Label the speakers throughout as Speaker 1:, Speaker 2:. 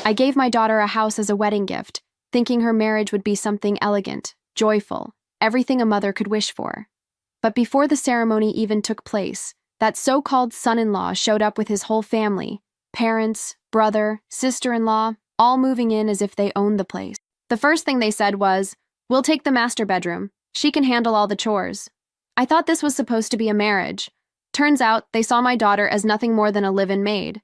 Speaker 1: I gave my daughter a house as a wedding gift, thinking her marriage would be something elegant, joyful, everything a mother could wish for. But before the ceremony even took place, that so-called son-in-law showed up with his whole family, parents, brother, sister-in-law, all moving in as if they owned the place. The first thing they said was, "We'll take the master bedroom. She can handle all the chores." I thought this was supposed to be a marriage. Turns out they saw my daughter as nothing more than a live-in maid.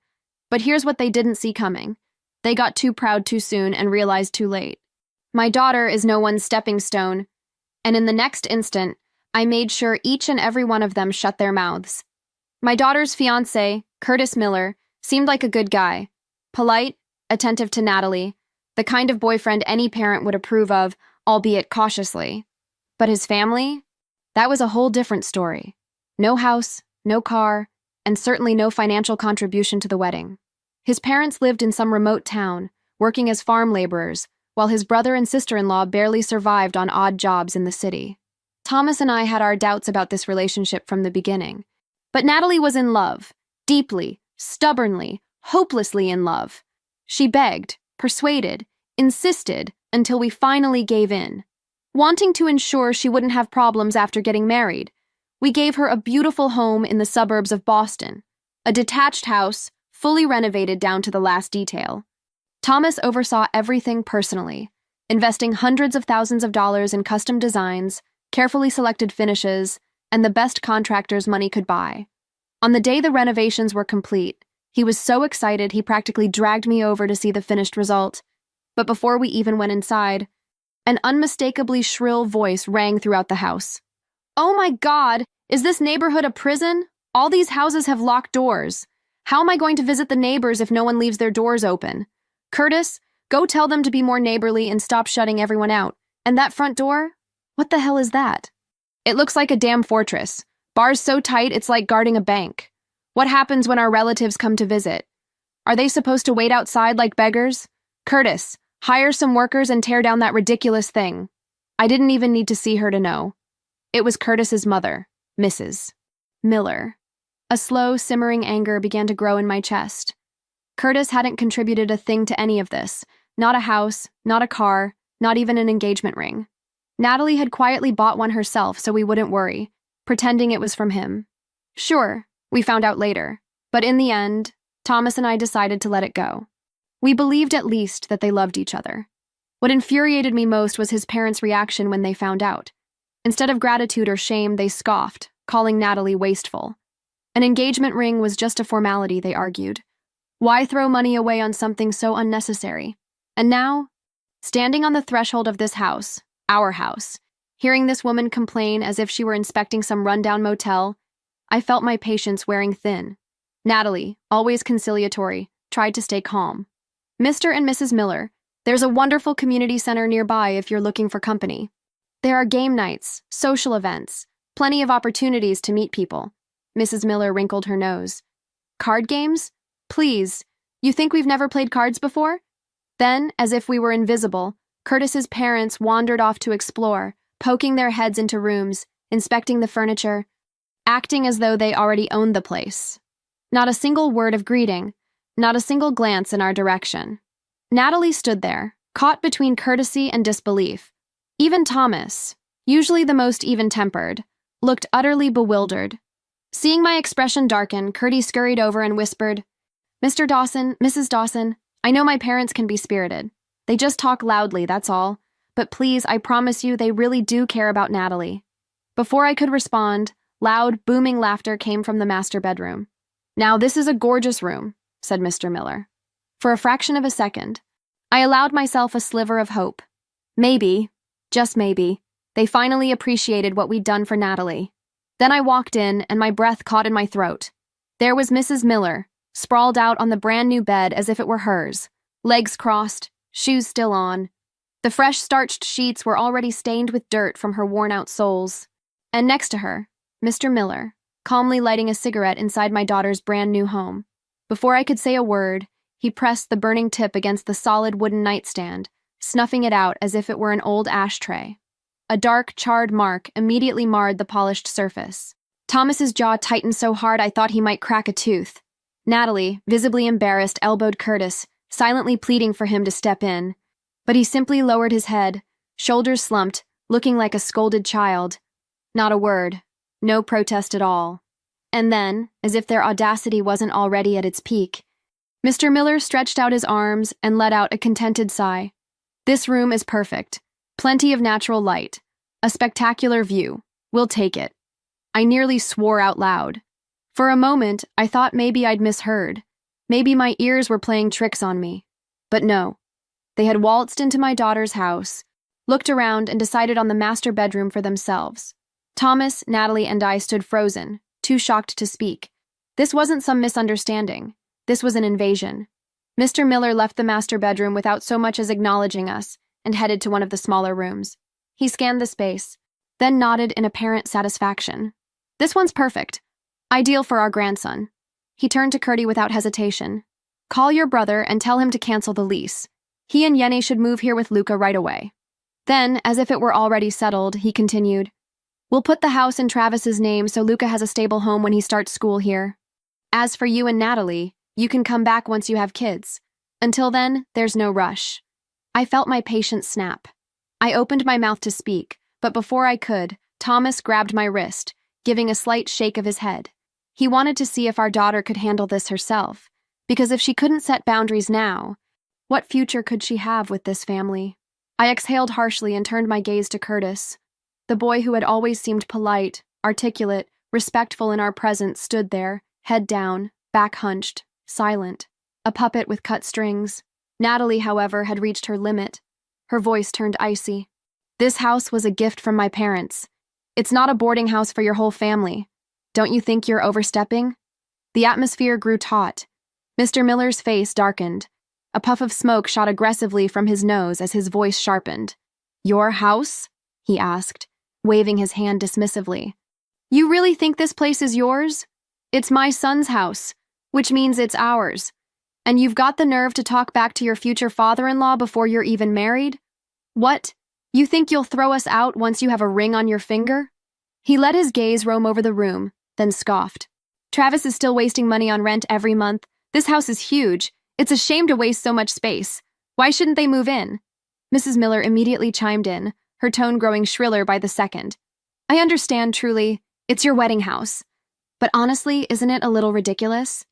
Speaker 1: But here's what they didn't see coming. They got too proud too soon and realized too late. My daughter is no one's stepping stone, and in the next instant, I made sure each and every one of them shut their mouths. My daughter's fiancé, Curtis Miller, seemed like a good guy. Polite, attentive to Natalie, the kind of boyfriend any parent would approve of, albeit cautiously. But his family? That was a whole different story. No house, no car, and certainly no financial contribution to the wedding. His parents lived in some remote town, working as farm laborers, while his brother and sister-in-law barely survived on odd jobs in the city. Thomas and I had our doubts about this relationship from the beginning. But Natalie was in love, deeply, stubbornly, hopelessly in love. She begged, persuaded, insisted, until we finally gave in. Wanting to ensure she wouldn't have problems after getting married, we gave her a beautiful home in the suburbs of Boston, a detached house, fully renovated down to the last detail. Thomas oversaw everything personally, investing hundreds of thousands of dollars in custom designs, carefully selected finishes, and the best contractors money could buy. On the day the renovations were complete, he was so excited he practically dragged me over to see the finished result. But before we even went inside, an unmistakably shrill voice rang throughout the house. "Oh my God, is this neighborhood a prison? All these houses have locked doors. How am I going to visit the neighbors if no one leaves their doors open? Curtis, go tell them to be more neighborly and stop shutting everyone out. And that front door? What the hell is that? It looks like a damn fortress. Bars so tight it's like guarding a bank. What happens when our relatives come to visit? Are they supposed to wait outside like beggars? Curtis, hire some workers and tear down that ridiculous thing." I didn't even need to see her to know. It was Curtis's mother, Mrs. Miller. A slow, simmering anger began to grow in my chest. Curtis hadn't contributed a thing to any of this. Not a house, not a car, not even an engagement ring. Natalie had quietly bought one herself so we wouldn't worry, pretending it was from him. Sure, we found out later, but in the end, Thomas and I decided to let it go. We believed at least that they loved each other. What infuriated me most was his parents' reaction when they found out. Instead of gratitude or shame, they scoffed, calling Natalie wasteful. An engagement ring was just a formality, they argued. Why throw money away on something so unnecessary? And now, standing on the threshold of this house, our house, hearing this woman complain as if she were inspecting some rundown motel, I felt my patience wearing thin. Natalie, always conciliatory, tried to stay calm. "Mr. and Mrs. Miller, there's a wonderful community center nearby if you're looking for company. There are game nights, social events, plenty of opportunities to meet people." Mrs. Miller wrinkled her nose. "Card games? Please, you think we've never played cards before?" Then, as if we were invisible, Curtis's parents wandered off to explore, poking their heads into rooms, inspecting the furniture, acting as though they already owned the place. Not a single word of greeting, not a single glance in our direction. Natalie stood there, caught between courtesy and disbelief. Even Thomas, usually the most even-tempered, looked utterly bewildered. Seeing my expression darken, Curtis scurried over and whispered, "Mr. Dawson, Mrs. Dawson, I know my parents can be spirited. They just talk loudly, that's all. But please, I promise you, they really do care about Natalie." Before I could respond, loud, booming laughter came from the master bedroom. "Now, this is a gorgeous room," said Mr. Miller. For a fraction of a second, I allowed myself a sliver of hope. Maybe, just maybe, they finally appreciated what we'd done for Natalie. Then I walked in, and my breath caught in my throat. There was Mrs. Miller, sprawled out on the brand-new bed as if it were hers, legs crossed, shoes still on. The fresh starched sheets were already stained with dirt from her worn-out soles. And next to her, Mr. Miller, calmly lighting a cigarette inside my daughter's brand-new home. Before I could say a word, he pressed the burning tip against the solid wooden nightstand, snuffing it out as if it were an old ashtray. A dark, charred mark immediately marred the polished surface. Thomas's jaw tightened so hard I thought he might crack a tooth. Natalie, visibly embarrassed, elbowed Curtis, silently pleading for him to step in. But he simply lowered his head, shoulders slumped, looking like a scolded child. Not a word. No protest at all. And then, as if their audacity wasn't already at its peak, Mr. Miller stretched out his arms and let out a contented sigh. This room is perfect. Plenty of natural light. A spectacular view. We'll take it. I nearly swore out loud. For a moment, I thought maybe I'd misheard. Maybe my ears were playing tricks on me. But no. They had waltzed into my daughter's house, looked around, and decided on the master bedroom for themselves. Thomas, Natalie, and I stood frozen, too shocked to speak. This wasn't some misunderstanding. This was an invasion. Mr. Miller left the master bedroom without so much as acknowledging us and headed to one of the smaller rooms. He scanned the space, then nodded in apparent satisfaction. This one's perfect. Ideal for our grandson. He turned to Curdy without hesitation. Call your brother and tell him to cancel the lease. He and Yenny should move here with Luca right away. Then, as if it were already settled, he continued, We'll put the house in Travis's name so Luca has a stable home when he starts school here. As for you and Natalie, you can come back once you have kids. Until then, there's no rush. I felt my patience snap. I opened my mouth to speak, but before I could, Thomas grabbed my wrist, giving a slight shake of his head. He wanted to see if our daughter could handle this herself, because if she couldn't set boundaries now, what future could she have with this family? I exhaled harshly and turned my gaze to Curtis. The boy who had always seemed polite, articulate, respectful in our presence stood there, head down, back hunched, silent, a puppet with cut strings. Natalie, however, had reached her limit. Her voice turned icy. This house was a gift from my parents. It's not a boarding house for your whole family. Don't you think you're overstepping? The atmosphere grew taut. Mr. Miller's face darkened. A puff of smoke shot aggressively from his nose as his voice sharpened. Your house? He asked, waving his hand dismissively. You really think this place is yours? It's my son's house, which means it's ours. And you've got the nerve to talk back to your future father-in-law before you're even married? What? You think you'll throw us out once you have a ring on your finger? He let his gaze roam over the room, then scoffed. Travis is still wasting money on rent every month. This house is huge. It's a shame to waste so much space. Why shouldn't they move in? Mrs. Miller immediately chimed in, her tone growing shriller by the second. I understand, truly. It's your wedding house. But honestly, isn't it a little ridiculous?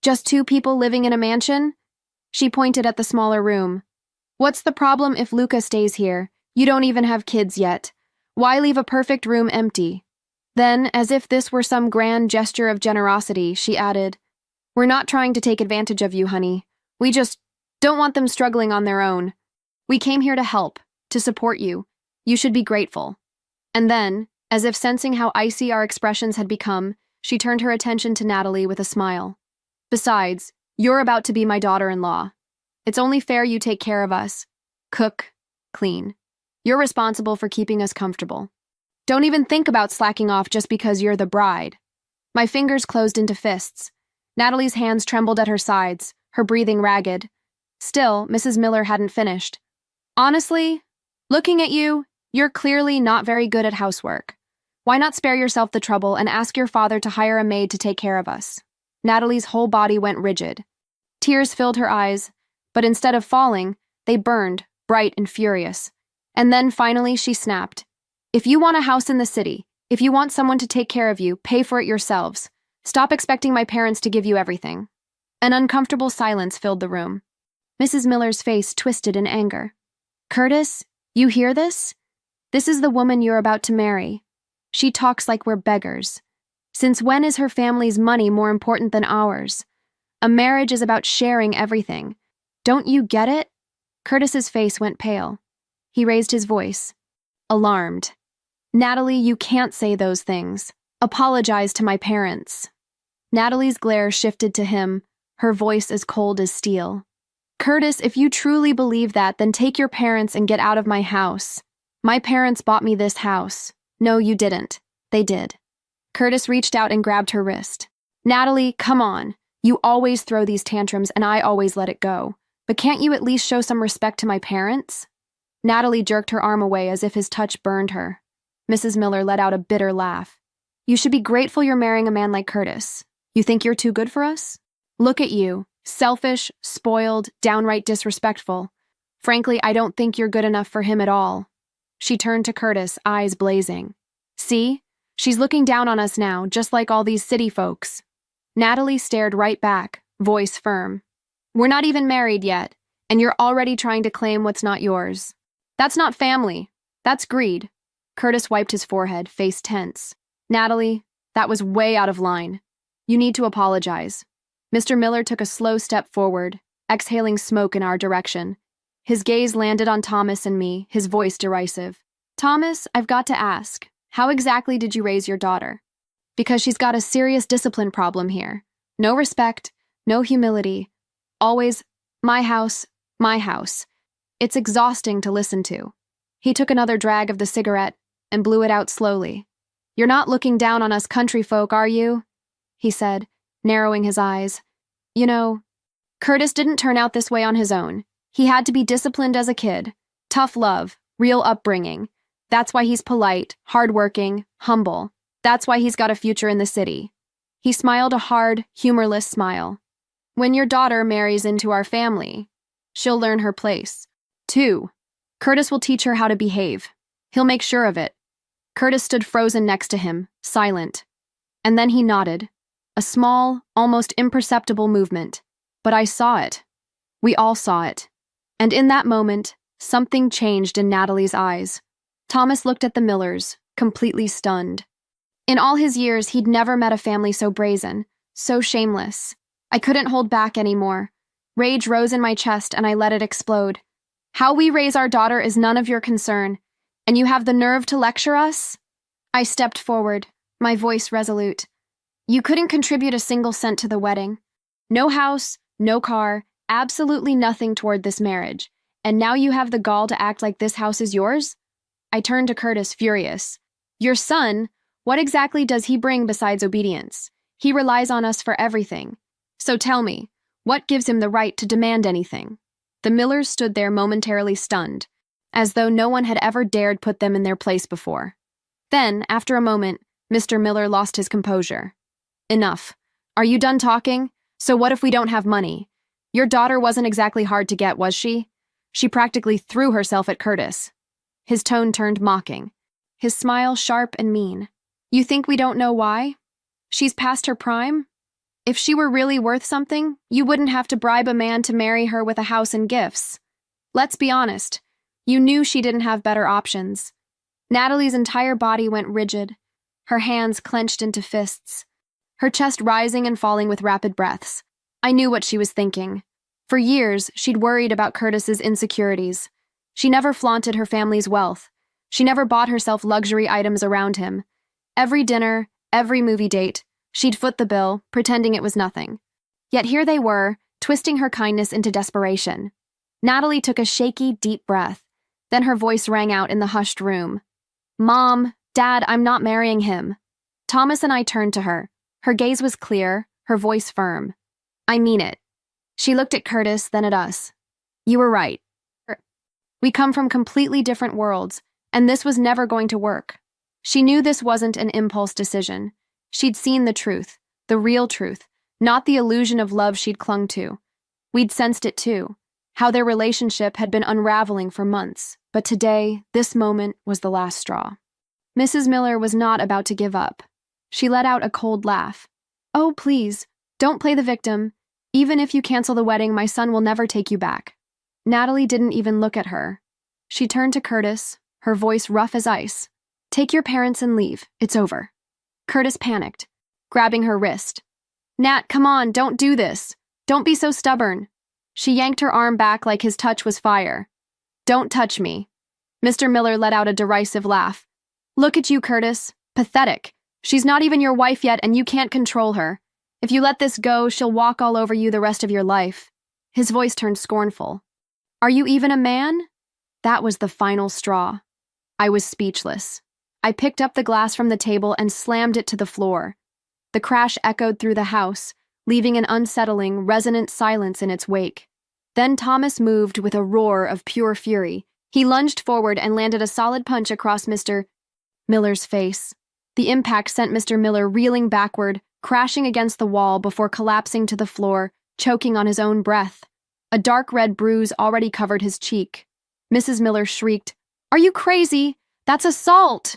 Speaker 1: Just two people living in a mansion? She pointed at the smaller room. What's the problem if Luca stays here? You don't even have kids yet. Why leave a perfect room empty? Then, as if this were some grand gesture of generosity, she added, We're not trying to take advantage of you, honey. We just don't want them struggling on their own. We came here to help, to support you. You should be grateful. And then, as if sensing how icy our expressions had become, she turned her attention to Natalie with a smile. Besides, you're about to be my daughter-in-law. It's only fair you take care of us. Cook, clean. You're responsible for keeping us comfortable. Don't even think about slacking off just because you're the bride. My fingers closed into fists. Natalie's hands trembled at her sides, her breathing ragged. Still, Mrs. Miller hadn't finished. Honestly, looking at you, you're clearly not very good at housework. Why not spare yourself the trouble and ask your father to hire a maid to take care of us? Natalie's whole body went rigid. Tears filled her eyes, but instead of falling, they burned, bright and furious. And then finally she snapped. If you want a house in the city, if you want someone to take care of you, pay for it yourselves. Stop expecting my parents to give you everything. An uncomfortable silence filled the room. Mrs. Miller's face twisted in anger. Curtis, you hear this? This is the woman you're about to marry. She talks like we're beggars. Since when is her family's money more important than ours? A marriage is about sharing everything. Don't you get it? Curtis's face went pale. He raised his voice. Alarmed. Natalie, you can't say those things. Apologize to my parents. Natalie's glare shifted to him, her voice as cold as steel. Curtis, if you truly believe that, then take your parents and get out of my house. My parents bought me this house. No, you didn't. They did. Curtis reached out and grabbed her wrist. Natalie, come on. You always throw these tantrums and I always let it go. But can't you at least show some respect to my parents? Natalie jerked her arm away as if his touch burned her. Mrs. Miller let out a bitter laugh. You should be grateful you're marrying a man like Curtis. You think you're too good for us? Look at you, Selfish, spoiled, downright disrespectful. Frankly, I don't think you're good enough for him at all. She turned to Curtis, eyes blazing. See? She's looking down on us now, just like all these city folks. Natalie stared right back, voice firm. We're not even married yet, and you're already trying to claim what's not yours. That's not family. That's greed. Curtis wiped his forehead, face tense. Natalie, that was way out of line. You need to apologize. Mr. Miller took a slow step forward, exhaling smoke in our direction. His gaze landed on Thomas and me, his voice derisive. Thomas, I've got to ask, how exactly did you raise your daughter? Because she's got a serious discipline problem here. No respect, no humility. Always, my house, my house. It's exhausting to listen to. He took another drag of the cigarette and blew it out slowly. You're not looking down on us country folk, are you? He said, narrowing his eyes. You know, Curtis didn't turn out this way on his own. He had to be disciplined as a kid. Tough love, real upbringing. That's why he's polite, hardworking, humble. That's why he's got a future in the city. He smiled a hard, humorless smile. When your daughter marries into our family, she'll learn her place. 2. Curtis will teach her how to behave. He'll make sure of it. Curtis stood frozen next to him, silent. And then he nodded. A small, almost imperceptible movement. But I saw it. We all saw it. And in that moment, something changed in Natalie's eyes. Thomas looked at the Millers, completely stunned. In all his years, he'd never met a family so brazen, so shameless. I couldn't hold back anymore. Rage rose in my chest and I let it explode. How we raise our daughter is none of your concern, and you have the nerve to lecture us? I stepped forward, my voice resolute. You couldn't contribute a single cent to the wedding. No house, no car, absolutely nothing toward this marriage. And now you have the gall to act like this house is yours? I turned to Curtis, furious. Your son, what exactly does he bring besides obedience? He relies on us for everything. So tell me, what gives him the right to demand anything? The Millers stood there momentarily stunned, as though no one had ever dared put them in their place before. Then, after a moment, Mr. Miller lost his composure. Enough. Are you done talking? So what if we don't have money? Your daughter wasn't exactly hard to get, was she? She practically threw herself at Curtis. His tone turned mocking, his smile sharp and mean. You think we don't know why? She's past her prime? If she were really worth something, you wouldn't have to bribe a man to marry her with a house and gifts. Let's be honest. You knew she didn't have better options. Natalie's entire body went rigid, her hands clenched into fists, her chest rising and falling with rapid breaths. I knew what she was thinking. For years, she'd worried about Curtis's insecurities. She never flaunted her family's wealth. She never bought herself luxury items around him. Every dinner, every movie date, she'd foot the bill, pretending it was nothing. Yet here they were, twisting her kindness into desperation. Natalie took a shaky, deep breath. Then her voice rang out in the hushed room. Mom, Dad, I'm not marrying him. Thomas and I turned to her. Her gaze was clear, her voice firm. I mean it. She looked at Curtis, then at us. You were right. We come from completely different worlds, and this was never going to work. She knew this wasn't an impulse decision. She'd seen the truth, the real truth, not the illusion of love she'd clung to. We'd sensed it too, how their relationship had been unraveling for months, but today, this moment was the last straw. Mrs. Miller was not about to give up. She let out a cold laugh. Oh, please, don't play the victim. Even if you cancel the wedding, my son will never take you back. Natalie didn't even look at her. She turned to Curtis, her voice rough as ice. Take your parents and leave. It's over. Curtis panicked, grabbing her wrist. Nat, come on, don't do this. Don't be so stubborn. She yanked her arm back like his touch was fire. Don't touch me. Mr. Miller let out a derisive laugh. Look at you, Curtis. Pathetic. She's not even your wife yet, and you can't control her. If you let this go, she'll walk all over you the rest of your life. His voice turned scornful. Are you even a man? That was the final straw. I was speechless. I picked up the glass from the table and slammed it to the floor. The crash echoed through the house, leaving an unsettling, resonant silence in its wake. Then Thomas moved with a roar of pure fury. He lunged forward and landed a solid punch across Mr. Miller's face. The impact sent Mr. Miller reeling backward, crashing against the wall before collapsing to the floor, choking on his own breath. A dark red bruise already covered his cheek. Mrs. Miller shrieked, "Are you crazy? That's assault!"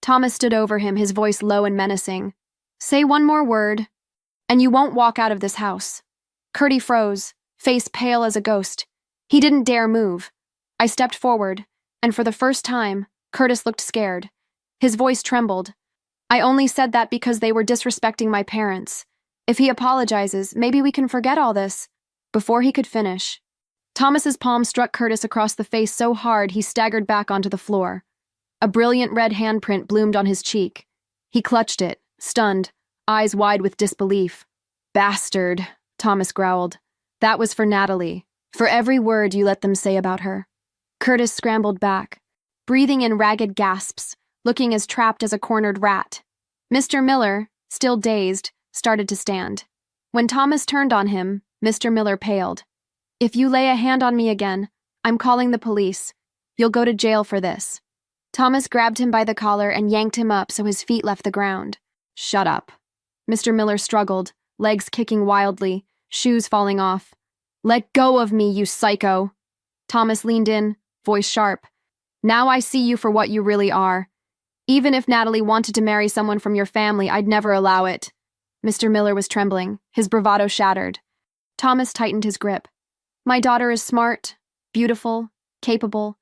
Speaker 1: Thomas stood over him, his voice low and menacing. "Say one more word, and you won't walk out of this house." Curdy froze, face pale as a ghost. He didn't dare move. I stepped forward, and for the first time, Curtis looked scared. His voice trembled. "I only said that because they were disrespecting my parents. If he apologizes, maybe we can forget all this." Before he could finish, Thomas's palm struck Curtis across the face so hard he staggered back onto the floor. A brilliant red handprint bloomed on his cheek. He clutched it, stunned, eyes wide with disbelief. "Bastard," Thomas growled. "That was for Natalie, for every word you let them say about her." Curtis scrambled back, breathing in ragged gasps, looking as trapped as a cornered rat. Mr. Miller, still dazed, started to stand. When Thomas turned on him, Mr. Miller paled. "If you lay a hand on me again, I'm calling the police. You'll go to jail for this." Thomas grabbed him by the collar and yanked him up so his feet left the ground. "Shut up." Mr. Miller struggled, legs kicking wildly, shoes falling off. "Let go of me, you psycho." Thomas leaned in, voice sharp. "Now I see you for what you really are. Even if Natalie wanted to marry someone from your family, I'd never allow it." Mr. Miller was trembling, his bravado shattered. Thomas tightened his grip. "My daughter is smart, beautiful, capable.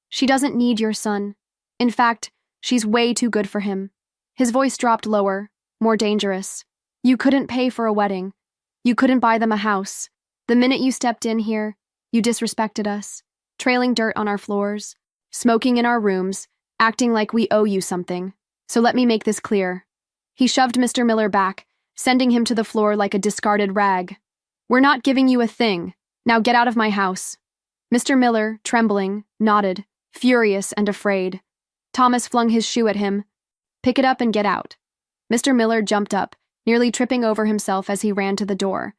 Speaker 1: She doesn't need your son. In fact, she's way too good for him." His voice dropped lower, more dangerous. "You couldn't pay for a wedding. You couldn't buy them a house. The minute you stepped in here, you disrespected us, trailing dirt on our floors, smoking in our rooms, acting like we owe you something. So let me make this clear." He shoved Mr. Miller back, sending him to the floor like a discarded rag. "We're not giving you a thing. Now get out of my house." Mr. Miller, trembling, nodded, furious and afraid. Thomas flung his shoe at him. "Pick it up and get out." Mr. Miller jumped up, nearly tripping over himself as he ran to the door.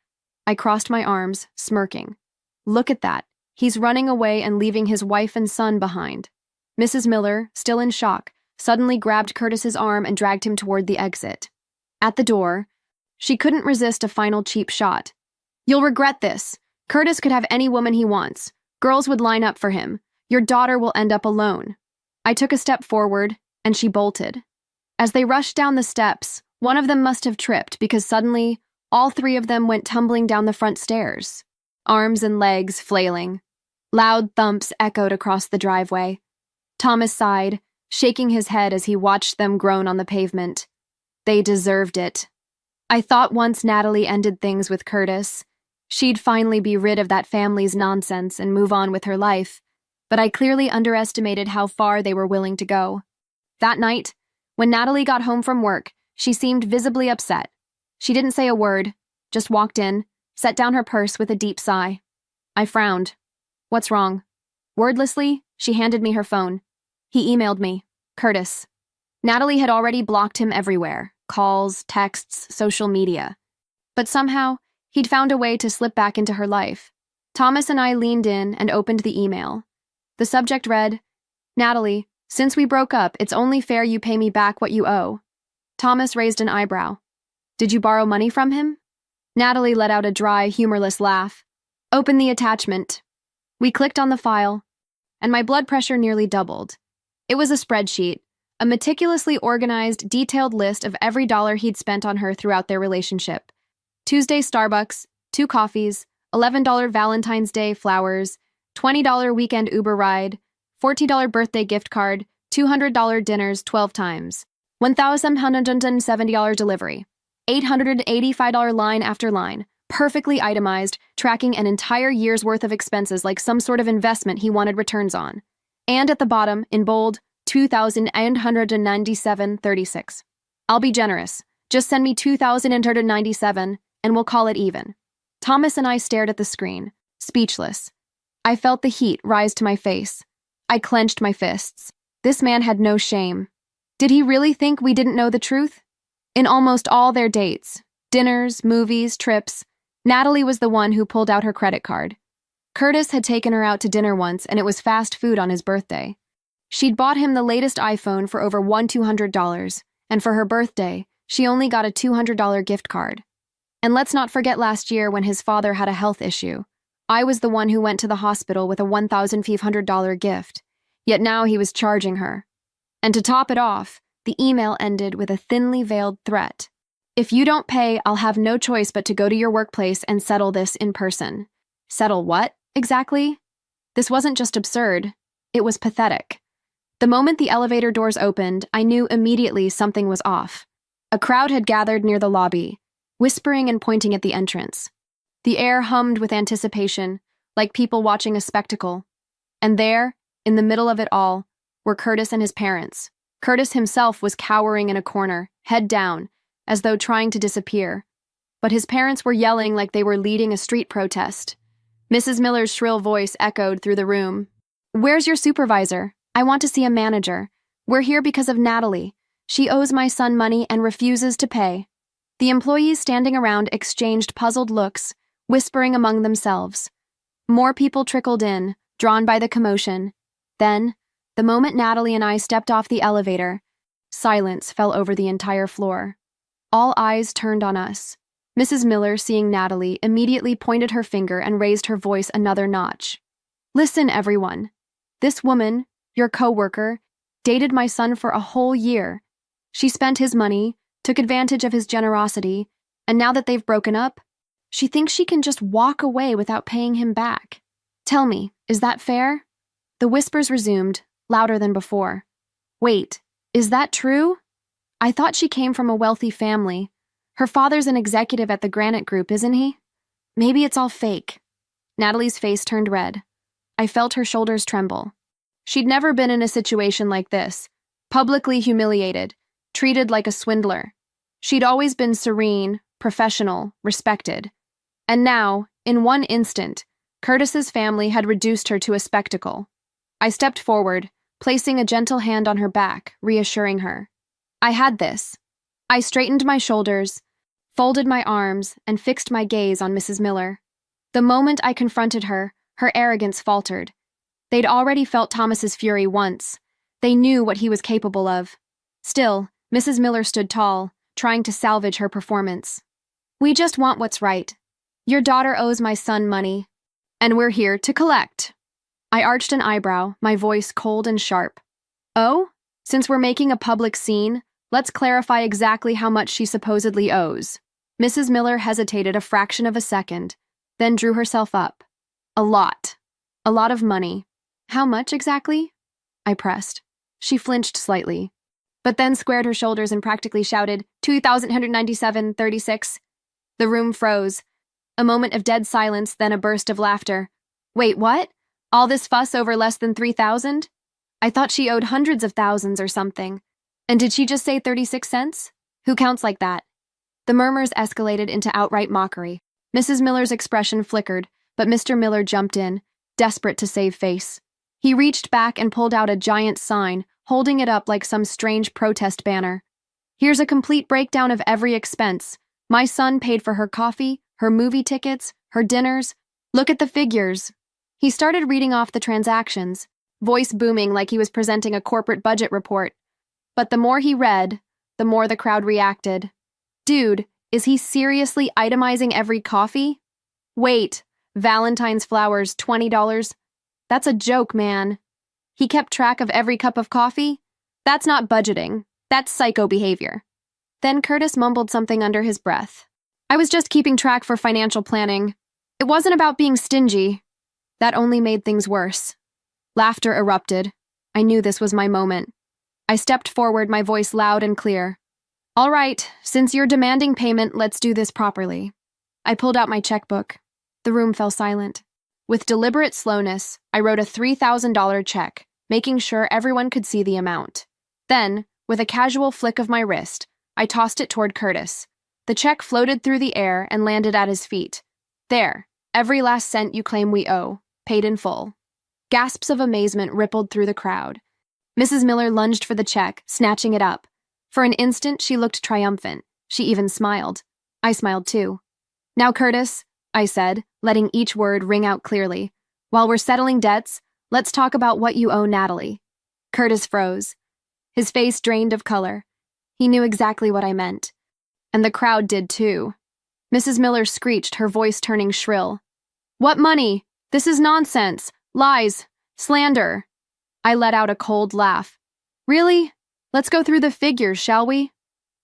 Speaker 1: I crossed my arms, smirking. "Look at that. He's running away and leaving his wife and son behind." Mrs. Miller, still in shock, suddenly grabbed Curtis's arm and dragged him toward the exit. At the door, she couldn't resist a final cheap shot. "You'll regret this. Curtis could have any woman he wants. Girls would line up for him. Your daughter will end up alone." I took a step forward, and she bolted. As they rushed down the steps, one of them must have tripped because suddenly, all three of them went tumbling down the front stairs, arms and legs flailing. Loud thumps echoed across the driveway. Thomas sighed, shaking his head as he watched them groan on the pavement. They deserved it. I thought once Natalie ended things with Curtis, she'd finally be rid of that family's nonsense and move on with her life, but I clearly underestimated how far they were willing to go. That night, when Natalie got home from work, she seemed visibly upset. She didn't say a word, just walked in, set down her purse with a deep sigh. I frowned. "What's wrong?" Wordlessly, she handed me her phone. He emailed me, Curtis. Natalie had already blocked him everywhere, calls, texts, social media. But somehow, he'd found a way to slip back into her life. Thomas and I leaned in and opened the email. The subject read, "Natalie, since we broke up, it's only fair you pay me back what you owe." Thomas raised an eyebrow. "Did you borrow money from him?" Natalie let out a dry, humorless laugh. "Open the attachment." We clicked on the file, and my blood pressure nearly doubled. It was a spreadsheet, a meticulously organized, detailed list of every dollar he'd spent on her throughout their relationship. Tuesday Starbucks, 2 coffees, $11 Valentine's Day flowers, $20 weekend Uber ride, $40 birthday gift card, $200 dinners 12 times, $1,170 delivery, $885 line after line, perfectly itemized, tracking an entire year's worth of expenses like some sort of investment he wanted returns on. And at the bottom, in bold, $2,897.36. "I'll be generous. Just send me $2,897 and we'll call it even." Thomas and I stared at the screen, speechless. I felt the heat rise to my face. I clenched my fists. This man had no shame. Did he really think we didn't know the truth? In almost all their dates, dinners, movies, trips, Natalie was the one who pulled out her credit card. Curtis had taken her out to dinner once, and it was fast food on his birthday. She'd bought him the latest iPhone for over $200, and for her birthday, she only got a $200 gift card. And let's not forget last year when his father had a health issue. I was the one who went to the hospital with a $1,500 gift, yet now he was charging her. And to top it off, the email ended with a thinly veiled threat. If you don't pay, I'll have no choice but to go to your workplace and settle this in person. Settle what, exactly? This wasn't just absurd, it was pathetic. The moment the elevator doors opened, I knew immediately something was off. A crowd had gathered near the lobby, whispering and pointing at the entrance. The air hummed with anticipation, like people watching a spectacle. And there, in the middle of it all, were Curtis and his parents. Curtis himself was cowering in a corner, head down, as though trying to disappear. But his parents were yelling like they were leading a street protest. Mrs. Miller's shrill voice echoed through the room. "Where's your supervisor? I want to see a manager. We're here because of Natalie. She owes my son money and refuses to pay." The employees standing around exchanged puzzled looks, whispering among themselves. More people trickled in, drawn by the commotion. Then, the moment Natalie and I stepped off the elevator, silence fell over the entire floor. All eyes turned on us. Mrs. Miller, seeing Natalie, immediately pointed her finger and raised her voice another notch. "Listen, everyone. This woman, your coworker, dated my son for a whole year. She spent his money, took advantage of his generosity, and now that they've broken up, she thinks she can just walk away without paying him back. Tell me, is that fair?" The whispers resumed, louder than before. "Wait, is that true? I thought she came from a wealthy family. Her father's an executive at the Granite Group, isn't he? Maybe it's all fake." Natalie's face turned red. I felt her shoulders tremble. She'd never been in a situation like this, publicly humiliated, treated like a swindler. She'd always been serene, professional, respected. And now, in one instant, Curtis's family had reduced her to a spectacle. I stepped forward, placing a gentle hand on her back, reassuring her. I had this. I straightened my shoulders, folded my arms, and fixed my gaze on Mrs. Miller. The moment I confronted her, her arrogance faltered. They'd already felt Thomas's fury once. They knew what he was capable of. Still, Mrs. Miller stood tall, trying to salvage her performance. "We just want what's right. Your daughter owes my son money, and we're here to collect." I arched an eyebrow, my voice cold and sharp. "Oh? Since we're making a public scene, let's clarify exactly how much she supposedly owes." Mrs. Miller hesitated a fraction of a second, then drew herself up. "A lot. A lot of money." "How much exactly?" I pressed. She flinched slightly, but then squared her shoulders and practically shouted, $2,197.36. The room froze. A moment of dead silence, then a burst of laughter. "Wait, what? All this fuss over less than 3,000? I thought she owed hundreds of thousands or something. And did she just say 36 cents? Who counts like that?" The murmurs escalated into outright mockery. Mrs. Miller's expression flickered, but Mr. Miller jumped in, desperate to save face. He reached back and pulled out a giant sign, holding it up like some strange protest banner. "Here's a complete breakdown of every expense. My son paid for her coffee, her movie tickets, her dinners. Look at the figures." He started reading off the transactions, voice booming like he was presenting a corporate budget report. But the more he read, the more the crowd reacted. Dude, is he seriously itemizing every coffee? Wait, Valentine's flowers, $20? That's a joke, man. He kept track of every cup of coffee? That's not budgeting. That's psycho behavior. Then Curtis mumbled something under his breath. "I was just keeping track for financial planning. It wasn't about being stingy." That only made things worse. Laughter erupted. I knew this was my moment. I stepped forward, my voice loud and clear. "All right, since you're demanding payment, let's do this properly." I pulled out my checkbook. The room fell silent. With deliberate slowness, I wrote a $3,000 check, making sure everyone could see the amount. Then, with a casual flick of my wrist, I tossed it toward Curtis. The check floated through the air and landed at his feet. "There, every last cent you claim we owe, paid in full." Gasps of amazement rippled through the crowd. Mrs. Miller lunged for the check, snatching it up. For an instant, she looked triumphant. She even smiled. I smiled too. "Now, Curtis," I said, letting each word ring out clearly, "while we're settling debts, let's talk about what you owe Natalie." Curtis froze. His face drained of color. He knew exactly what I meant. And the crowd did too. Mrs. Miller screeched, her voice turning shrill. What money? This is nonsense. Lies. Slander. I let out a cold laugh. Really? Let's go through the figures, shall we?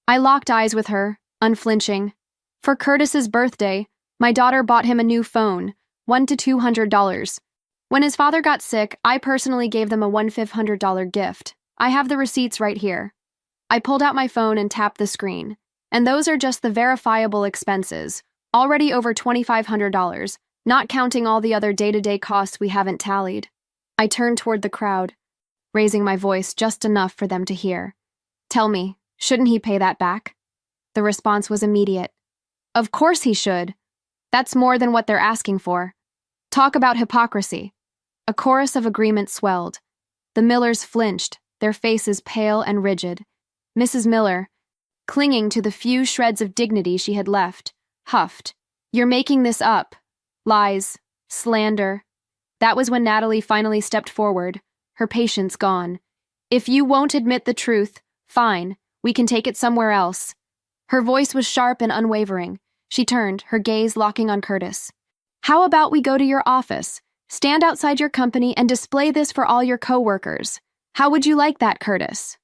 Speaker 1: I locked eyes with her, unflinching. For Curtis's birthday, my daughter bought him a new phone, $100 to $200. When his father got sick, I personally gave them a $1,500 gift. I have the receipts right here. I pulled out my phone and tapped the screen. And those are just the verifiable expenses, already over $2,500, not counting all the other day-to-day costs we haven't tallied. I turned toward the crowd, raising my voice just enough for them to hear. Tell me, shouldn't he pay that back? The response was immediate. Of course he should. That's more than what they're asking for. Talk about hypocrisy. A chorus of agreement swelled. The Millers flinched, their faces pale and rigid. Mrs. Miller, clinging to the few shreds of dignity she had left, huffed. You're making this up. Lies. Slander. That was when Natalie finally stepped forward, her patience gone. If you won't admit the truth, fine, we can take it somewhere else. Her voice was sharp and unwavering. She turned, her gaze locking on Curtis. How about we go to your office, stand outside your company, and display this for all your co-workers? How would you like that, Curtis?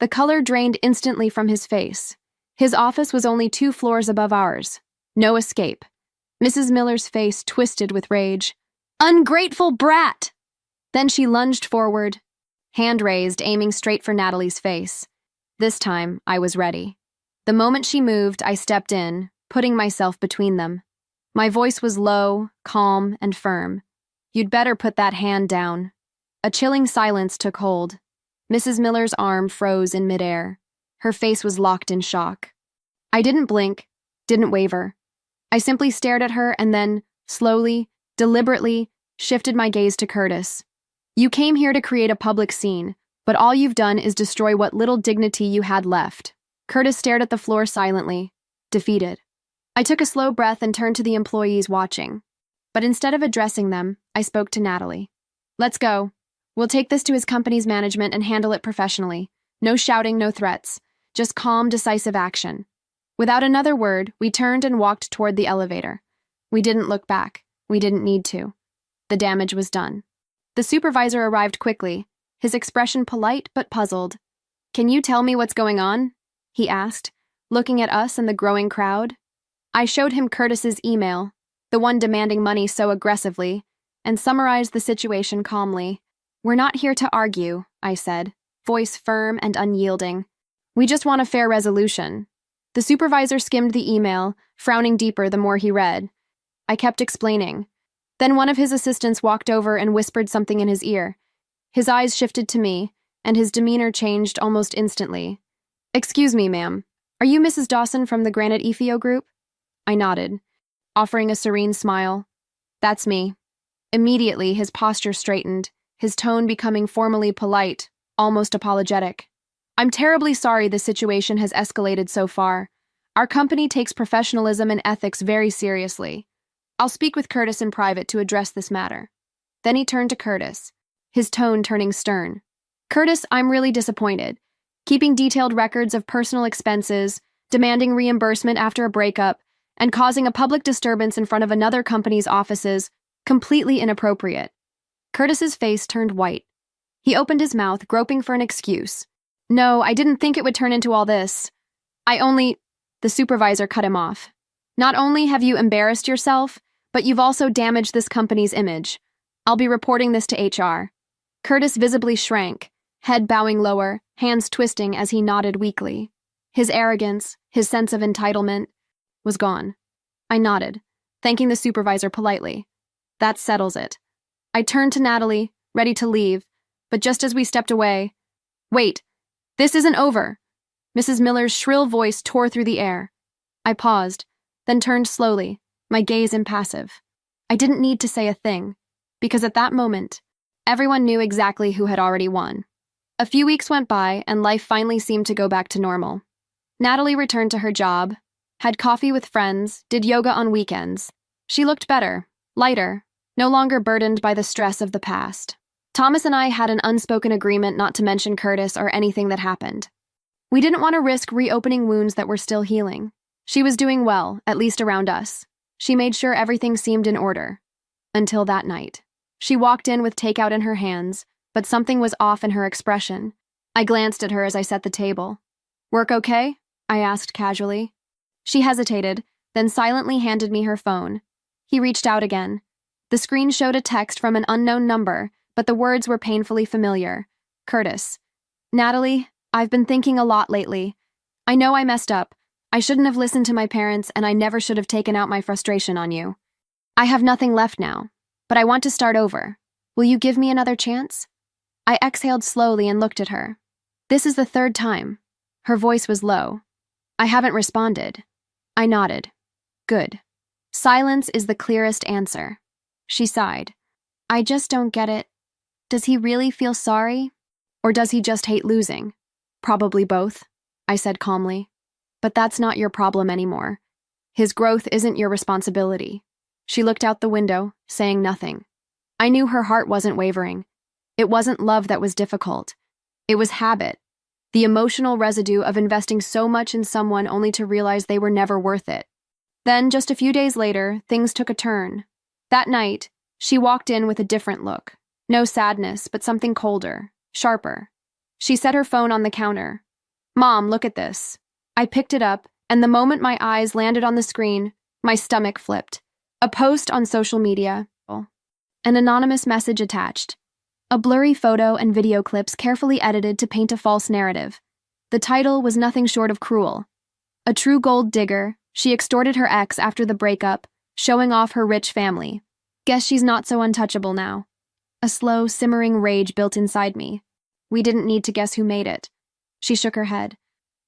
Speaker 1: The color drained instantly from his face. His office was only 2 floors above ours. No escape. Mrs. Miller's face twisted with rage. Ungrateful brat! Then she lunged forward, hand raised, aiming straight for Natalie's face. This time, I was ready. The moment she moved, I stepped in, putting myself between them. My voice was low, calm, and firm. You'd better put that hand down. A chilling silence took hold. Mrs. Miller's arm froze in midair. Her face was locked in shock. I didn't blink, didn't waver. I simply stared at her and then, slowly, deliberately, shifted my gaze to Curtis. You came here to create a public scene, but all you've done is destroy what little dignity you had left. Curtis stared at the floor silently, defeated. I took a slow breath and turned to the employees watching. But instead of addressing them, I spoke to Natalie. Let's go. We'll take this to his company's management and handle it professionally. No shouting, no threats. Just calm, decisive action. Without another word, we turned and walked toward the elevator. We didn't look back. We didn't need to. The damage was done. The supervisor arrived quickly, his expression polite but puzzled. Can you tell me what's going on? He asked, looking at us and the growing crowd. I showed him Curtis's email, the one demanding money so aggressively, and summarized the situation calmly. We're not here to argue, I said, voice firm and unyielding. We just want a fair resolution. The supervisor skimmed the email, frowning deeper the more he read. I kept explaining. Then one of his assistants walked over and whispered something in his ear. His eyes shifted to me, and his demeanor changed almost instantly. Excuse me, ma'am. Are you Mrs. Dawson from the Granite EFIO group? I nodded, offering a serene smile. That's me. Immediately, his posture straightened, his tone becoming formally polite, almost apologetic. I'm terribly sorry the situation has escalated so far. Our company takes professionalism and ethics very seriously. I'll speak with Curtis in private to address this matter. Then he turned to Curtis, his tone turning stern. Curtis, I'm really disappointed. Keeping detailed records of personal expenses, demanding reimbursement after a breakup, and causing a public disturbance in front of another company's offices, completely inappropriate. Curtis's face turned white. He opened his mouth, groping for an excuse. No, I didn't think it would turn into all this. The supervisor cut him off. Not only have you embarrassed yourself, but you've also damaged this company's image. I'll be reporting this to HR. Curtis visibly shrank, head bowing lower, hands twisting as he nodded weakly. His arrogance, his sense of entitlement, was gone. I nodded, thanking the supervisor politely. That settles it. I turned to Natalie, ready to leave, but just as we stepped away, wait, this isn't over. Mrs. Miller's shrill voice tore through the air. I paused, then turned slowly, my gaze impassive. I didn't need to say a thing, because at that moment, everyone knew exactly who had already won. A few weeks went by, and life finally seemed to go back to normal. Natalie returned to her job, had coffee with friends, did yoga on weekends. She looked better, lighter, no longer burdened by the stress of the past. Thomas and I had an unspoken agreement not to mention Curtis or anything that happened. We didn't want to risk reopening wounds that were still healing. She was doing well, at least around us. She made sure everything seemed in order. Until that night. She walked in with takeout in her hands, but something was off in her expression. I glanced at her as I set the table. "Work okay?" I asked casually. She hesitated, then silently handed me her phone. He reached out again. The screen showed a text from an unknown number, but the words were painfully familiar. Curtis. "Natalie, I've been thinking a lot lately. I know I messed up. I shouldn't have listened to my parents, and I never should have taken out my frustration on you. I have nothing left now, but I want to start over. Will you give me another chance?" I exhaled slowly and looked at her. "This is the third time." Her voice was low. "I haven't responded." I nodded. "Good. Silence is the clearest answer." She sighed. "I just don't get it. Does he really feel sorry? Or does he just hate losing?" "Probably both," I said calmly. "But that's not your problem anymore. His growth isn't your responsibility." She looked out the window, saying nothing. I knew her heart wasn't wavering. It wasn't love that was difficult. It was habit, the emotional residue of investing so much in someone only to realize they were never worth it. Then, just a few days later, things took a turn. That night, she walked in with a different look. No sadness, but something colder, sharper. She set her phone on the counter. "Mom, look at this." I picked it up, and the moment my eyes landed on the screen, my stomach flipped. A post on social media. An anonymous message attached. A blurry photo and video clips carefully edited to paint a false narrative. The title was nothing short of cruel. A true gold digger, she extorted her ex after the breakup, showing off her rich family. Guess she's not so untouchable now. A slow, simmering rage built inside me. We didn't need to guess who made it. She shook her head.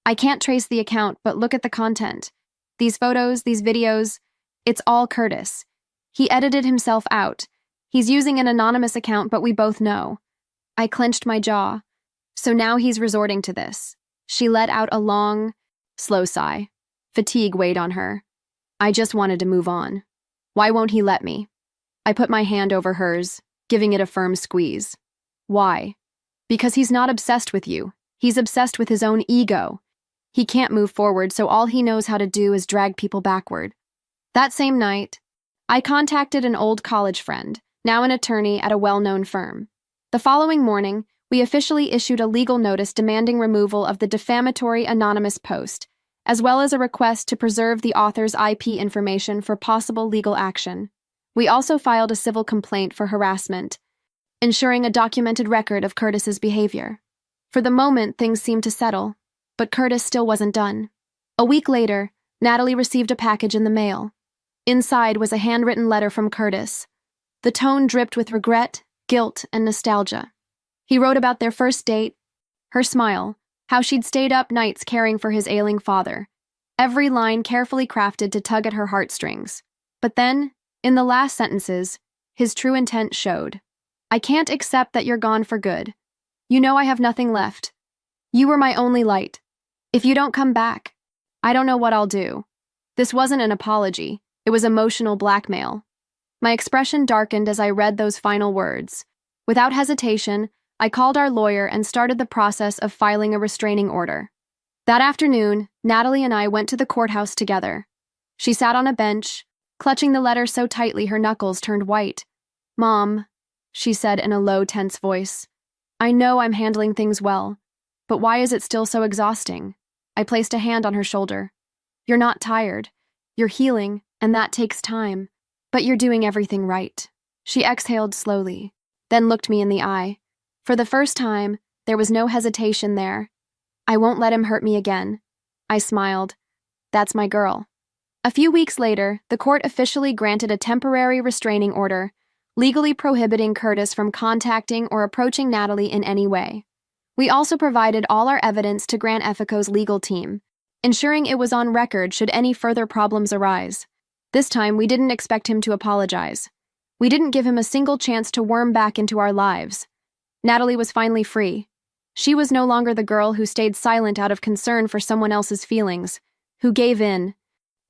Speaker 1: "I can't trace the account, but look at the content. These photos, these videos, it's all Curtis. He edited himself out. He's using an anonymous account, but we both know." I clenched my jaw. So now he's resorting to this. She let out a long, slow sigh. Fatigue weighed on her. I just wanted to move on. "Why won't he let me?" I put my hand over hers, giving it a firm squeeze. "Why?" "Because he's not obsessed with you. He's obsessed with his own ego. He can't move forward, so all he knows how to do is drag people backward." That same night, I contacted an old college friend, now an attorney at a well-known firm. The following morning, we officially issued a legal notice demanding removal of the defamatory anonymous post, as well as a request to preserve the author's IP information for possible legal action. We also filed a civil complaint for harassment, ensuring a documented record of Curtis's behavior. For the moment, things seemed to settle, but Curtis still wasn't done. A week later, Natalie received a package in the mail. Inside was a handwritten letter from Curtis. The tone dripped with regret, guilt, and nostalgia. He wrote about their first date, her smile, how she'd stayed up nights caring for his ailing father. Every line carefully crafted to tug at her heartstrings. But then, in the last sentences, his true intent showed. "I can't accept that you're gone for good. You know I have nothing left. You were my only light. If you don't come back, I don't know what I'll do." This wasn't an apology. It was emotional blackmail. My expression darkened as I read those final words. Without hesitation, I called our lawyer and started the process of filing a restraining order. That afternoon, Natalie and I went to the courthouse together. She sat on a bench, clutching the letter so tightly her knuckles turned white. "Mom," she said in a low, tense voice, "I know I'm handling things well, but why is it still so exhausting?" I placed a hand on her shoulder. "You're not tired. You're healing, and that takes time. But you're doing everything right." She exhaled slowly, then looked me in the eye. For the first time, there was no hesitation there. "I won't let him hurt me again." I smiled. "That's my girl." A few weeks later, the court officially granted a temporary restraining order, legally prohibiting Curtis from contacting or approaching Natalie in any way. We also provided all our evidence to Grant Ethico's legal team, ensuring it was on record should any further problems arise. This time, we didn't expect him to apologize. We didn't give him a single chance to worm back into our lives. Natalie was finally free. She was no longer the girl who stayed silent out of concern for someone else's feelings, who gave in,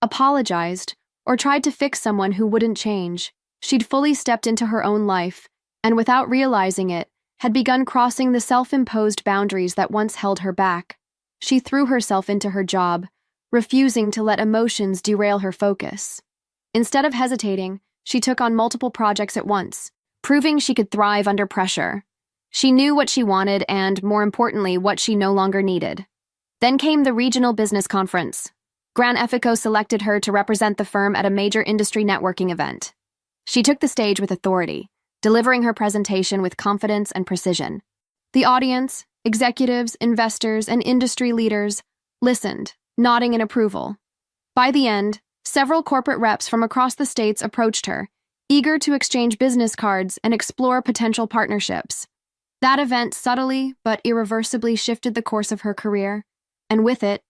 Speaker 1: apologized, or tried to fix someone who wouldn't change. She'd fully stepped into her own life, and without realizing it, had begun crossing the self-imposed boundaries that once held her back. She threw herself into her job, refusing to let emotions derail her focus. Instead of hesitating, she took on multiple projects at once, proving she could thrive under pressure. She knew what she wanted and, more importantly, what she no longer needed. Then came the regional business conference. Gran Effico selected her to represent the firm at a major industry networking event. She took the stage with authority, delivering her presentation with confidence and precision. The audience, executives, investors, and industry leaders listened, nodding in approval. By the end, several corporate reps from across the states approached her, eager to exchange business cards and explore potential partnerships. That event subtly but irreversibly shifted the course of her career, and with it,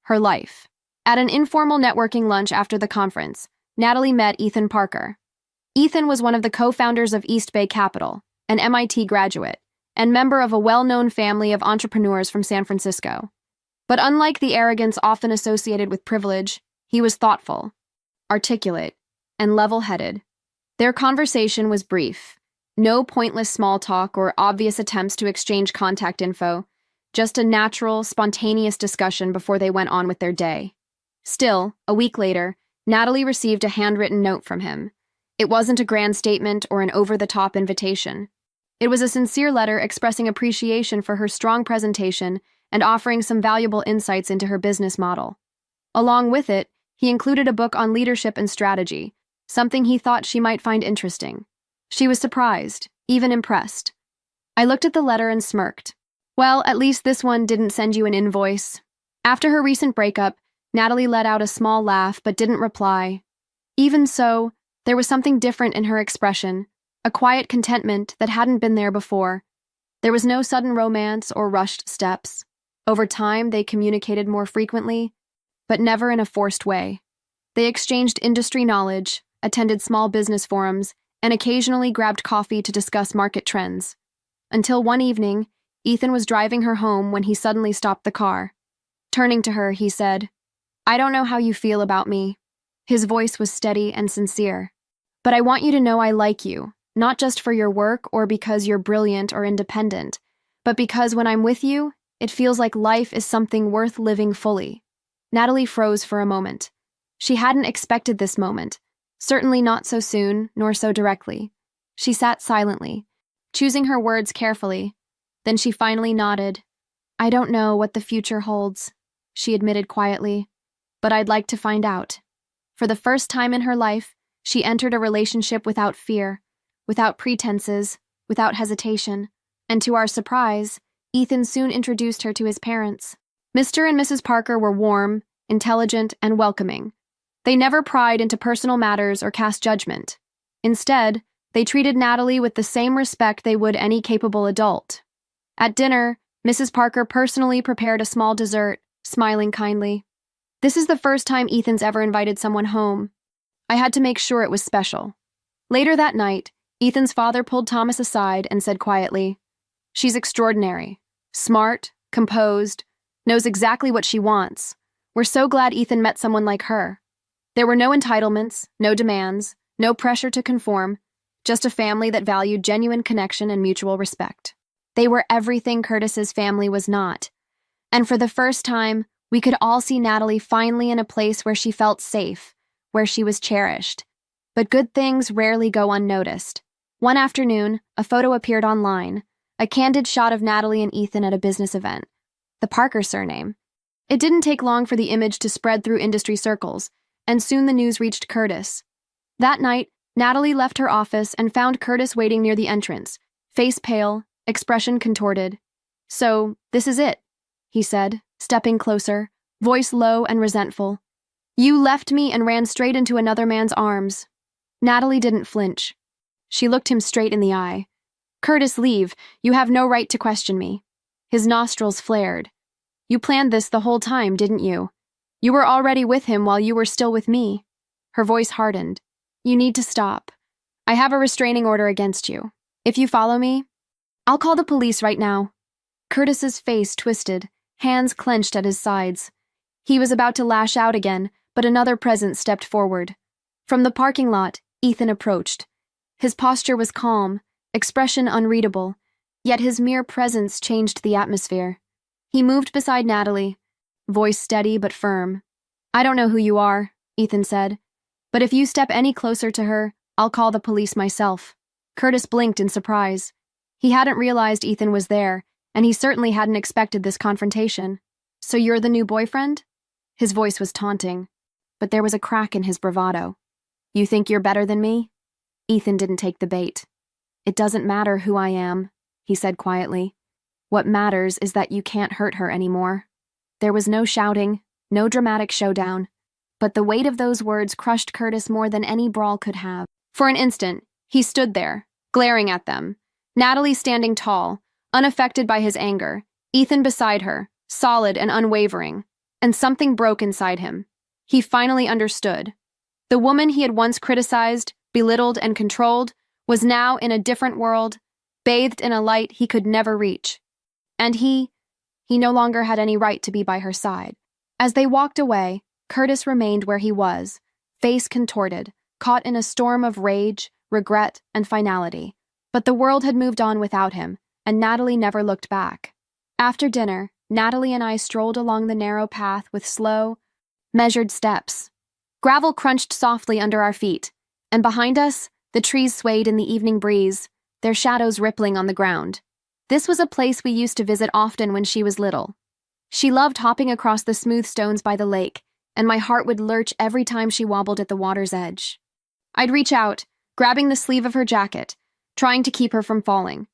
Speaker 1: her life. At an informal networking lunch after the conference, Natalie met Ethan Parker. Ethan was one of the co-founders of East Bay Capital, an MIT graduate, and member of a well-known family of entrepreneurs from San Francisco. But unlike the arrogance often associated with privilege, he was thoughtful, articulate, and level-headed. Their conversation was brief. No pointless small talk or obvious attempts to exchange contact info, just a natural, spontaneous discussion before they went on with their day. Still, a week later, Natalie received a handwritten note from him. It wasn't a grand statement or an over-the-top invitation. It was a sincere letter expressing appreciation for her strong presentation and offering some valuable insights into her business model. Along with it, he included a book on leadership and strategy, something he thought she might find interesting. She was surprised, even impressed. I looked at the letter and smirked. Well, at least this one didn't send you an invoice. After her recent breakup, Natalie let out a small laugh but didn't reply. Even so, there was something different in her expression, a quiet contentment that hadn't been there before. There was no sudden romance or rushed steps. Over time, they communicated more frequently, but never in a forced way. They exchanged industry knowledge, attended small business forums, and occasionally grabbed coffee to discuss market trends. Until one evening, Ethan was driving her home when he suddenly stopped the car. Turning to her, he said, "I don't know how you feel about me." His voice was steady and sincere. "But I want you to know I like you, not just for your work or because you're brilliant or independent, but because when I'm with you, it feels like life is something worth living fully." Natalie froze for a moment. She hadn't expected this moment, certainly not so soon, nor so directly. She sat silently, choosing her words carefully. Then she finally nodded. "I don't know what the future holds," she admitted quietly, "but I'd like to find out." For the first time in her life, she entered a relationship without fear, without pretenses, without hesitation. And to our surprise, Ethan soon introduced her to his parents. Mr. and Mrs. Parker were warm, intelligent, and welcoming. They never pried into personal matters or cast judgment. Instead, they treated Natalie with the same respect they would any capable adult. At dinner, Mrs. Parker personally prepared a small dessert, smiling kindly. "This is the first time Ethan's ever invited someone home. I had to make sure it was special." Later that night, Ethan's father pulled Thomas aside and said quietly, "She's extraordinary, smart, composed, knows exactly what she wants. We're so glad Ethan met someone like her." There were no entitlements, no demands, no pressure to conform, just a family that valued genuine connection and mutual respect. They were everything Curtis's family was not. And for the first time, we could all see Natalie finally in a place where she felt safe, where she was cherished. But good things rarely go unnoticed. One afternoon, a photo appeared online, a candid shot of Natalie and Ethan at a business event. The Parker surname. It didn't take long for the image to spread through industry circles, and soon the news reached Curtis. That night, Natalie left her office and found Curtis waiting near the entrance, face pale, expression contorted. "So, this is it," he said, stepping closer, voice low and resentful. "You left me and ran straight into another man's arms." Natalie didn't flinch. She looked him straight in the eye. "Curtis, leave. You have no right to question me." His nostrils flared. "You planned this the whole time, didn't you? You were already with him while you were still with me." Her voice hardened. "You need to stop. I have a restraining order against you. If you follow me, I'll call the police right now." Curtis's face twisted, hands clenched at his sides. He was about to lash out again, but another presence stepped forward. From the parking lot, Ethan approached. His posture was calm, expression unreadable, yet his mere presence changed the atmosphere. He moved beside Natalie, voice steady but firm. I don't know who you are, Ethan said, but if you step any closer to her, I'll call the police myself. Curtis blinked in surprise. He hadn't realized Ethan was there, and he certainly hadn't expected this confrontation. So you're the new boyfriend? His voice was taunting, but there was a crack in his bravado. You think you're better than me? Ethan didn't take the bait. It doesn't matter who I am, he said quietly. What matters is that you can't hurt her anymore. There was no shouting, no dramatic showdown, but the weight of those words crushed Curtis more than any brawl could have. For an instant, he stood there, glaring at them, Natalie standing tall, unaffected by his anger, Ethan beside her, solid and unwavering, and something broke inside him. He finally understood. The woman he had once criticized, belittled, and controlled was now in a different world, bathed in a light he could never reach. And he no longer had any right to be by her side. As they walked away, Curtis remained where he was, face contorted, caught in a storm of rage, regret, and finality. But the world had moved on without him, and Natalie never looked back. After dinner, Natalie and I strolled along the narrow path with slow, measured steps. Gravel crunched softly under our feet, and behind us, the trees swayed in the evening breeze, their shadows rippling on the ground. This was a place we used to visit often when she was little. She loved hopping across the smooth stones by the lake, and my heart would lurch every time she wobbled at the water's edge. I'd reach out, grabbing the sleeve of her jacket, trying to keep her from falling.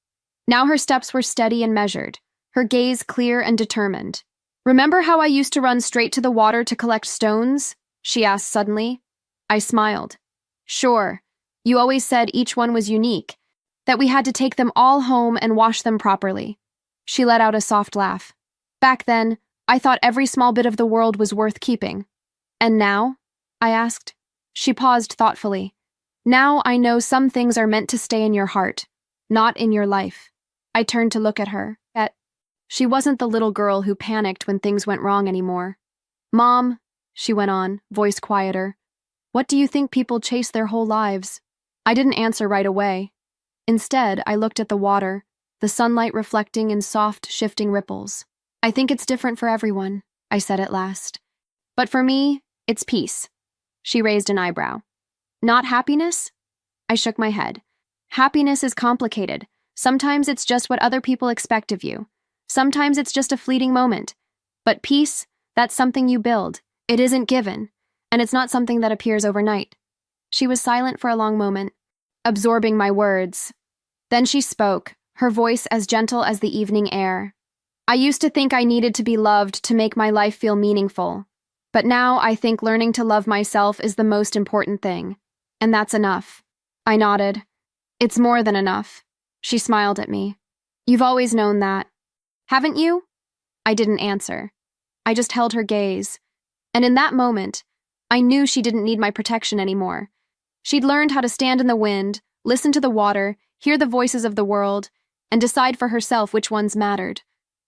Speaker 1: Now her steps were steady and measured, her gaze clear and determined. Remember how I used to run straight to the water to collect stones? She asked suddenly. I smiled. Sure, you always said each one was unique, that we had to take them all home and wash them properly. She let out a soft laugh. Back then, I thought every small bit of the world was worth keeping. And now? I asked. She paused thoughtfully. Now I know some things are meant to stay in your heart, not in your life. I turned to look at her. She wasn't the little girl who panicked when things went wrong anymore. Mom, she went on, voice quieter, what do you think people chase their whole lives? I didn't answer right away. Instead, I looked at the water, the sunlight reflecting in soft, shifting ripples. I think it's different for everyone, I said at last. But for me, it's peace. She raised an eyebrow. Not happiness? I shook my head. Happiness is complicated. Sometimes it's just what other people expect of you. Sometimes it's just a fleeting moment. But peace, that's something you build. It isn't given, and it's not something that appears overnight. She was silent for a long moment, absorbing my words. Then she spoke, her voice as gentle as the evening air. I used to think I needed to be loved to make my life feel meaningful. But now I think learning to love myself is the most important thing. And that's enough. I nodded. It's more than enough. She smiled at me. You've always known that. Haven't you? I didn't answer. I just held her gaze. And in that moment, I knew she didn't need my protection anymore. She'd learned how to stand in the wind, listen to the water, hear the voices of the world, and decide for herself which ones mattered.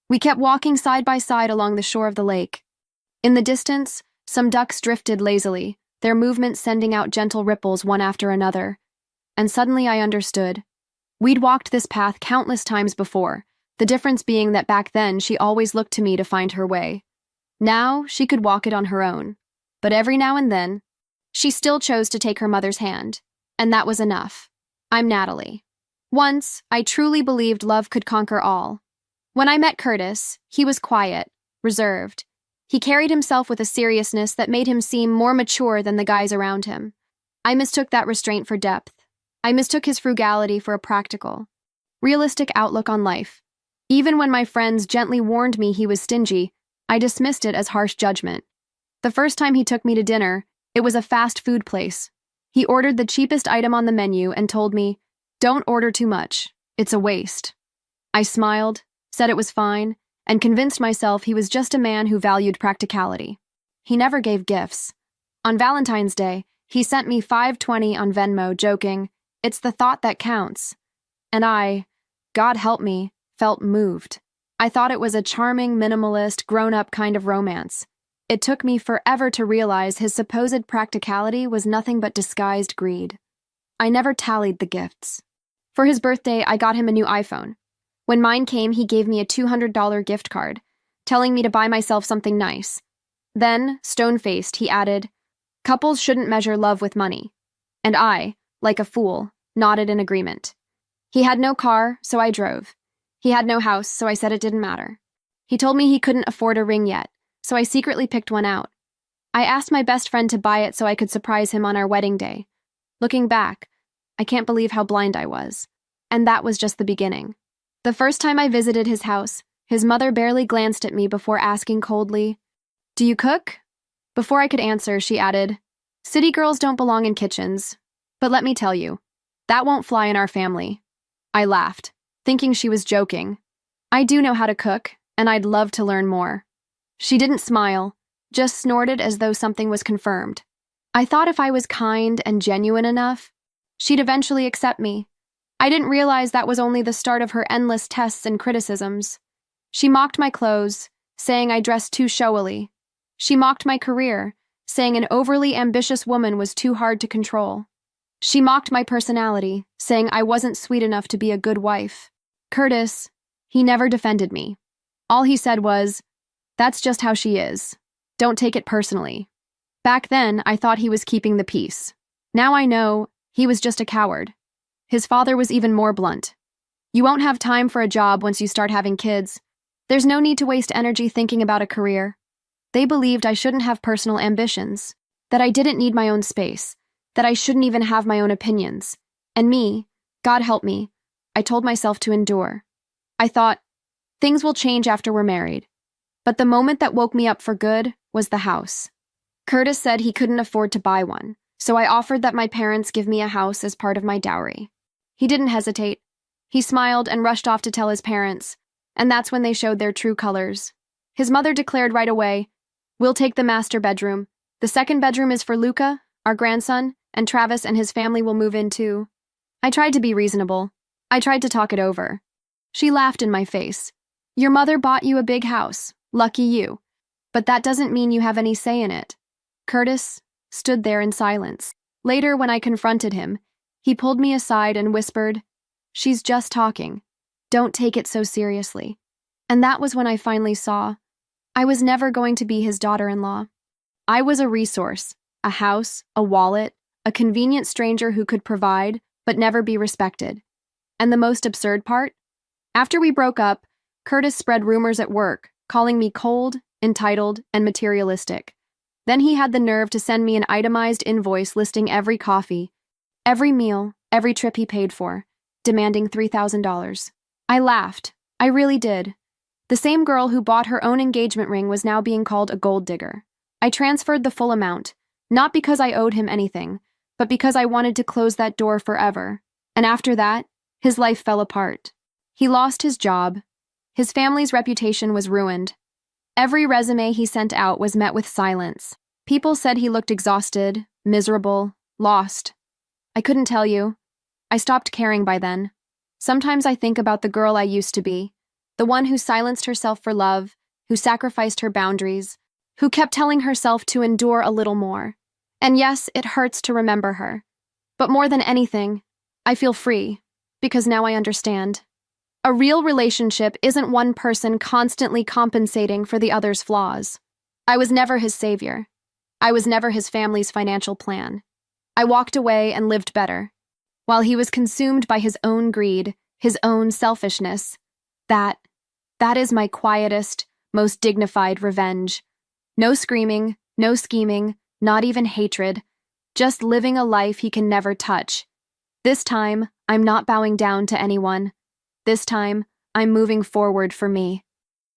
Speaker 1: We kept walking side by side along the shore of the lake. In the distance, some ducks drifted lazily, their movements sending out gentle ripples one after another. And suddenly I understood. We'd walked this path countless times before, the difference being that back then she always looked to me to find her way. Now she could walk it on her own. But every now and then, she still chose to take her mother's hand. And that was enough. I'm Natalie. Once, I truly believed love could conquer all. When I met Curtis, he was quiet, reserved. He carried himself with a seriousness that made him seem more mature than the guys around him. I mistook that restraint for depth. I mistook his frugality for a practical, realistic outlook on life. Even when my friends gently warned me he was stingy, I dismissed it as harsh judgment. The first time he took me to dinner, it was a fast food place. He ordered the cheapest item on the menu and told me, "Don't order too much. It's a waste." I smiled, said it was fine, and convinced myself he was just a man who valued practicality. He never gave gifts. On Valentine's Day, he sent me $5.20 on Venmo, joking, "It's the thought that counts." And I, God help me, felt moved. I thought it was a charming, minimalist, grown-up kind of romance. It took me forever to realize his supposed practicality was nothing but disguised greed. I never tallied the gifts. For his birthday, I got him a new iPhone. When mine came, he gave me a $200 gift card, telling me to buy myself something nice. Then, stone-faced, he added, "Couples shouldn't measure love with money." And I, like a fool, nodded in agreement. He had no car, so I drove. He had no house, so I said it didn't matter. He told me he couldn't afford a ring yet, so I secretly picked one out. I asked my best friend to buy it so I could surprise him on our wedding day. Looking back, I can't believe how blind I was. And that was just the beginning. The first time I visited his house, his mother barely glanced at me before asking coldly, "Do you cook?" Before I could answer, she added, "City girls don't belong in kitchens. But let me tell you, that won't fly in our family." I laughed, thinking she was joking. "I do know how to cook, and I'd love to learn more." She didn't smile, just snorted as though something was confirmed. I thought if I was kind and genuine enough, she'd eventually accept me. I didn't realize that was only the start of her endless tests and criticisms. She mocked my clothes, saying I dressed too showily. She mocked my career, saying an overly ambitious woman was too hard to control. She mocked my personality, saying I wasn't sweet enough to be a good wife. Curtis, he never defended me. All he said was, "That's just how she is. Don't take it personally." Back then, I thought he was keeping the peace. Now I know he was just a coward. His father was even more blunt. "You won't have time for a job once you start having kids. There's no need to waste energy thinking about a career." They believed I shouldn't have personal ambitions, that I didn't need my own space, that I shouldn't even have my own opinions. And me, God help me, I told myself to endure. I thought, things will change after we're married. But the moment that woke me up for good was the house. Curtis said he couldn't afford to buy one, so I offered that my parents give me a house as part of my dowry. He didn't hesitate. He smiled and rushed off to tell his parents, and that's when they showed their true colors. His mother declared right away, "We'll take the master bedroom. The second bedroom is for Luca, our grandson, and Travis and his family will move in too." I tried to be reasonable. I tried to talk it over. She laughed in my face. "Your mother bought you a big house. Lucky you. But that doesn't mean you have any say in it." Curtis stood there in silence. Later, when I confronted him, he pulled me aside and whispered, "She's just talking. Don't take it so seriously." And that was when I finally saw I was never going to be his daughter-in-law. I was a resource, a house, a wallet, a convenient stranger who could provide, but never be respected. And the most absurd part? After we broke up, Curtis spread rumors at work, calling me cold, entitled, and materialistic. Then he had the nerve to send me an itemized invoice listing every coffee, every meal, every trip he paid for, demanding $3,000. I laughed. I really did. The same girl who bought her own engagement ring was now being called a gold digger. I transferred the full amount, not because I owed him anything, but because I wanted to close that door forever. And after that, his life fell apart. He lost his job. His family's reputation was ruined. Every resume he sent out was met with silence. People said he looked exhausted, miserable, lost. I couldn't tell you. I stopped caring by then. Sometimes I think about the girl I used to be, the one who silenced herself for love, who sacrificed her boundaries, who kept telling herself to endure a little more. And yes, it hurts to remember her. But more than anything, I feel free, because now I understand. A real relationship isn't one person constantly compensating for the other's flaws. I was never his savior. I was never his family's financial plan. I walked away and lived better, while he was consumed by his own greed, his own selfishness. That is my quietest, most dignified revenge. No screaming, no scheming, not even hatred, just living a life he can never touch. This time, I'm not bowing down to anyone. This time, I'm moving forward for me.